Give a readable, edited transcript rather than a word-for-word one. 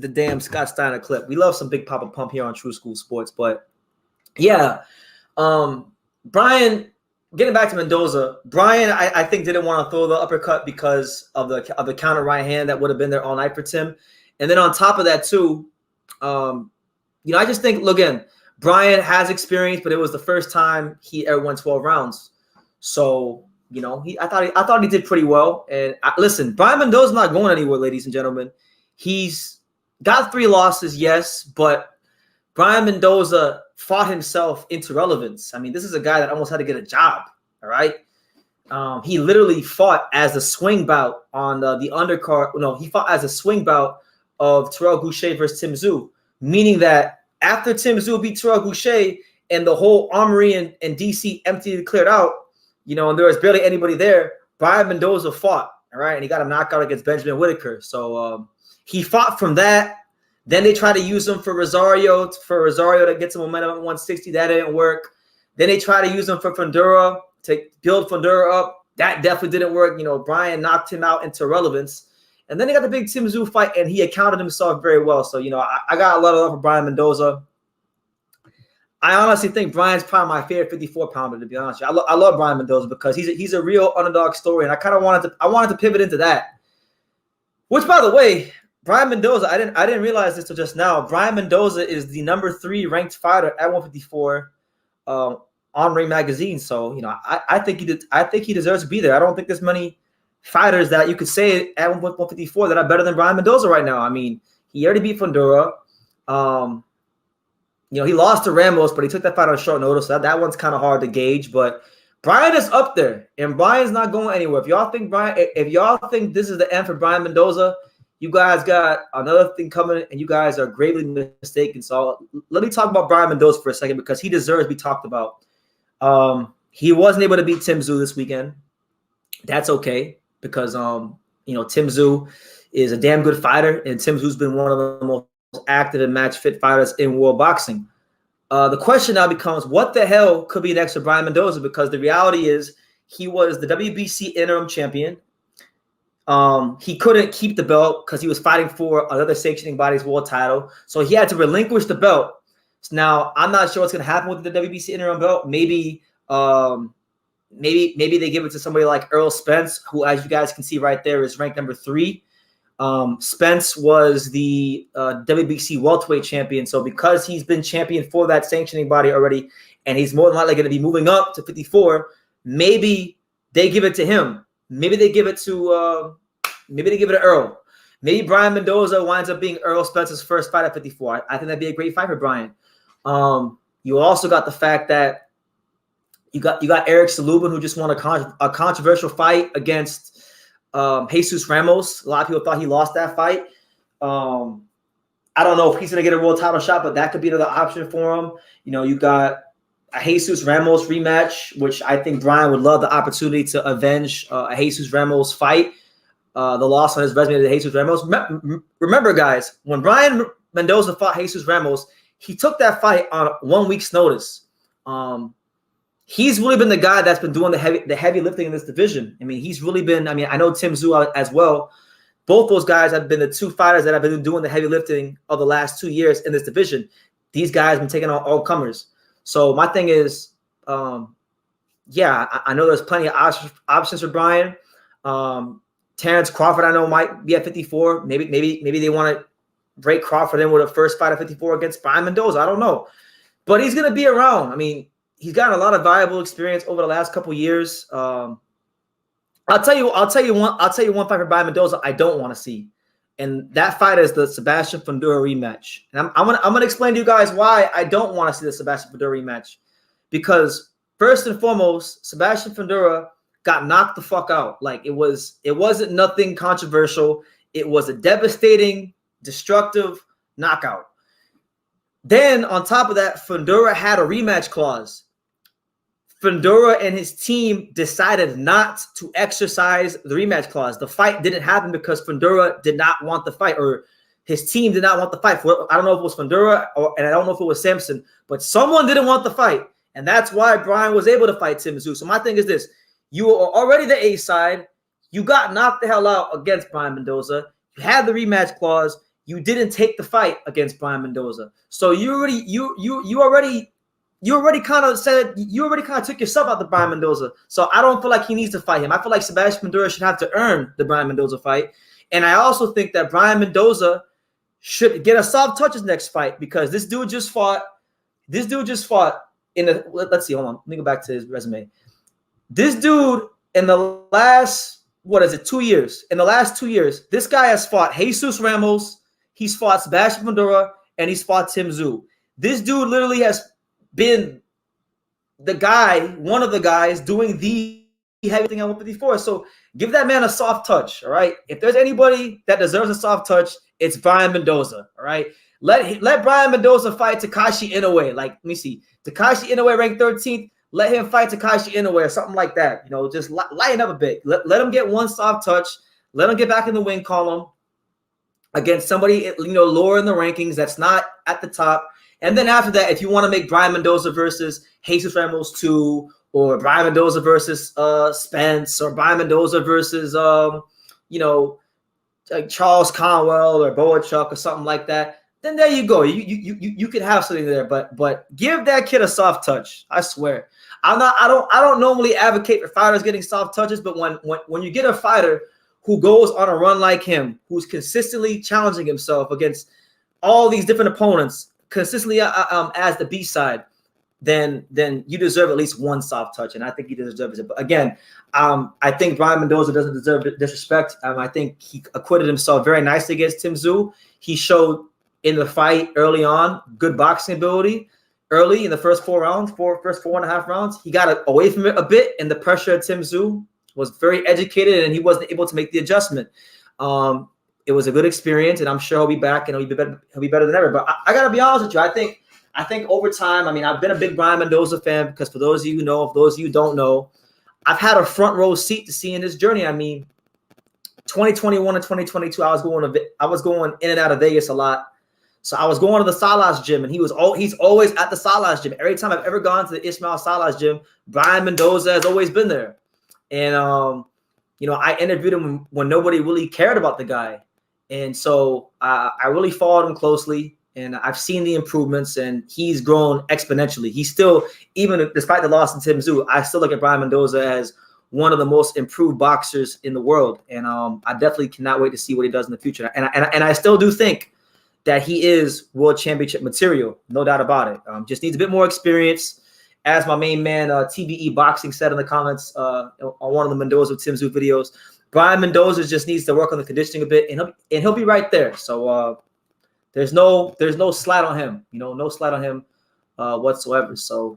the damn Scott Steiner clip. We love some Big Papa Pump here on True School Sports, but yeah, Brian. Getting back to Mendoza, Brian, I think didn't want to throw the uppercut because of the counter right hand that would have been there all night for Tim, and then on top of that too, I just think look again, Brian has experience, but it was the first time he ever won 12 rounds, so I thought he did pretty well. And listen, Brian Mendoza's not going anywhere, ladies and gentlemen. He's got 3 losses, yes, but Brian Mendoza fought himself into relevance. I mean, this is a guy that almost had to get a job, all right? He literally fought as a swing bout on the undercard. No, he fought as a swing bout of Terrell Gausha versus Tim Tszyu, meaning that after Tim Tszyu beat Terrell Gausha and the whole armory in D.C. emptied and cleared out, and there was barely anybody there, Brian Mendoza fought, all right? And he got a knockout against Benjamin Whitaker. So he fought from that. Then they tried to use him for Rosario to get some momentum at 160. That didn't work. Then they tried to use him for Fundora to build Fundora up. That definitely didn't work. Brian knocked him out into relevance. And then they got the big Tim Tszyu fight, and he accounted himself very well. So, I got a lot of love for Brian Mendoza. I honestly think Brian's probably my favorite 54-pounder, to be honest with you. I love Brian Mendoza because he's a real underdog story, and I kind of wanted to pivot into that. Which, by the way, Brian Mendoza, I didn't realize this till just now. Brian Mendoza is the number 3 ranked fighter at 154 on Ring Magazine. So I think he deserves to be there. I don't think there's many fighters that you could say at 154 that are better than Brian Mendoza right now. I mean, he already beat Fundora. He lost to Ramos, but he took that fight on short notice. So that one's kind of hard to gauge. But Brian is up there, and Brian's not going anywhere. If y'all think this is the end for Brian Mendoza, you guys got another thing coming, and you guys are gravely mistaken. So let me talk about Brian Mendoza for a second because he deserves to be talked about. He wasn't able to beat Tim Tszyu this weekend. That's okay because Tim Tszyu is a damn good fighter, and Tim Tszyu's been one of the most active and match fit fighters in world boxing. The question now becomes, what the hell could be next for Brian Mendoza? Because the reality is he was the WBC interim champion. He couldn't keep the belt because he was fighting for another sanctioning body's world title. So he had to relinquish the belt. So now I'm not sure what's going to happen with the WBC interim belt. Maybe they give it to somebody like Errol Spence, who, as you guys can see right there, is ranked number 3. Spence was the WBC welterweight champion. So because he's been champion for that sanctioning body already, and he's more than likely going to be moving up to 54, maybe they give it to him. Maybe they give it to Earl. Maybe Brian Mendoza winds up being Errol Spence's first fight at 54. I think that'd be a great fight for Brian. You also got the fact that you got Erickson Lubin, who just won a controversial fight against Jesus Ramos. A lot of people thought he lost that fight. I don't know if he's going to get a world title shot, but that could be another option for him. You got a Jesus Ramos rematch, which I think Brian would love the opportunity to avenge a Jesus Ramos fight. The loss on his resume to Jesus Ramos. Remember, guys, when Brian Mendoza fought Jesus Ramos, he took that fight on 1 week's notice. He's really been the guy that's been doing the heavy lifting in this division. I mean, he's really been. I mean, I know Tim Tszyu as well. Both those guys have been the 2 fighters that have been doing the heavy lifting of the last 2 years in this division. These guys have been taking on all comers. So my thing is, I know there's plenty of options for Brian. Terrence Crawford, I know, might be at 54. Maybe they want to break Crawford in with a first fight at 54 against Brian Mendoza. I don't know, but he's going to be around. I mean, he's gotten a lot of valuable experience over the last couple years. I'll tell you one fight for Brian Mendoza I don't want to see, and that fight is the Sebastian Fundora rematch. And I'm gonna explain to you guys why I don't want to see the Sebastian Fundora rematch. Because first and foremost, Sebastian Fundora got knocked the fuck out. Like it wasn't nothing controversial. It was a devastating, destructive knockout. Then on top of that, Fundora had a rematch clause. Fundora and his team decided not to exercise the rematch clause. The fight didn't happen because Fundora did not want the fight, or his team did not want the fight. I don't know if it was Fundora and I don't know if it was Samson, but someone didn't want the fight. And that's why Brian was able to fight Tim Tszyu. So my thing is this. You were already the A side. You got knocked the hell out against Brian Mendoza. You had the rematch clause. you didn't take the fight against Brian Mendoza. So you already kind of took yourself out the Brian Mendoza. So I don't feel like he needs to fight him. I feel like Sebastian Mendoza should have to earn the Brian Mendoza fight. And I also think that Brian Mendoza should get a soft touch his next fight, because this dude just fought in the, let's see, hold on. Let me go back to his resume. This dude in the last, 2 years? In the last 2 years, this guy has fought Jesus Ramos, he's fought Sebastian Mendoza, and he's fought Tim Tszyu. This dude literally has been one of the guys doing the heavy thing at 154. So give that man a soft touch, all right? If there's anybody that deserves a soft touch, it's Brian Mendoza, all right? Let Brian Mendoza fight Takashi Inoue. Like, let me see. Takashi Inoue ranked 13th. Let him fight Takashi Inoue or something like that. You know, just lighten up a bit. Let him get one soft touch. Let him get back in the win column against somebody, you know, lower in the rankings that's not at the top. And then after that, if you want to make Brian Mendoza versus Jesus Ramos 2, or Brian Mendoza versus Spence, or Brian Mendoza versus you know, like Charles Conwell or Boachuk or something like that, then there you go. You could have something there, but give that kid a soft touch. I swear. I don't normally advocate for fighters getting soft touches, but when you get a fighter who goes on a run like him, who's consistently challenging himself against all these different opponents, consistently as the B side, then you deserve at least one soft touch, and I think he deserves it. But again, I think Brian Mendoza doesn't deserve disrespect. I think he acquitted himself very nicely against Tim Tszyu. He showed in the fight early on good boxing ability. Early in the first 4 rounds, first 4.5 rounds, he got away from it a bit, and the pressure of Tim Tszyu was very educated, and he wasn't able to make the adjustment. It was a good experience, and I'm sure he'll be back, and he'll be better than ever. But I gotta be honest with you, I think over time, I mean, I've been a big Brian Mendoza fan, because for those of you who know, if those of you who don't know, I've had a front row seat to seeing this journey. I mean, 2021 and 2022, I was going in and out of Vegas a lot. So I was going to the Salas gym, and he's always at the Salas gym. Every time I've ever gone to the Ismail Salas gym, Brian Mendoza has always been there. And you know, I interviewed him when nobody really cared about the guy. And so I really followed him closely, and I've seen the improvements, and he's grown exponentially. He's still, even despite the loss in Tim Tszyu, I still look at Brian Mendoza as one of the most improved boxers in the world. And I definitely cannot wait to see what he does in the future. And I still do think that he is world championship material, no doubt about it. Just needs a bit more experience. As my main man, TBE Boxing, said in the comments on one of the Mendoza Tim Tszyu videos, Brian Mendoza just needs to work on the conditioning a bit, and he'll be right there. So there's no slight on him, you know, no slight on him whatsoever. So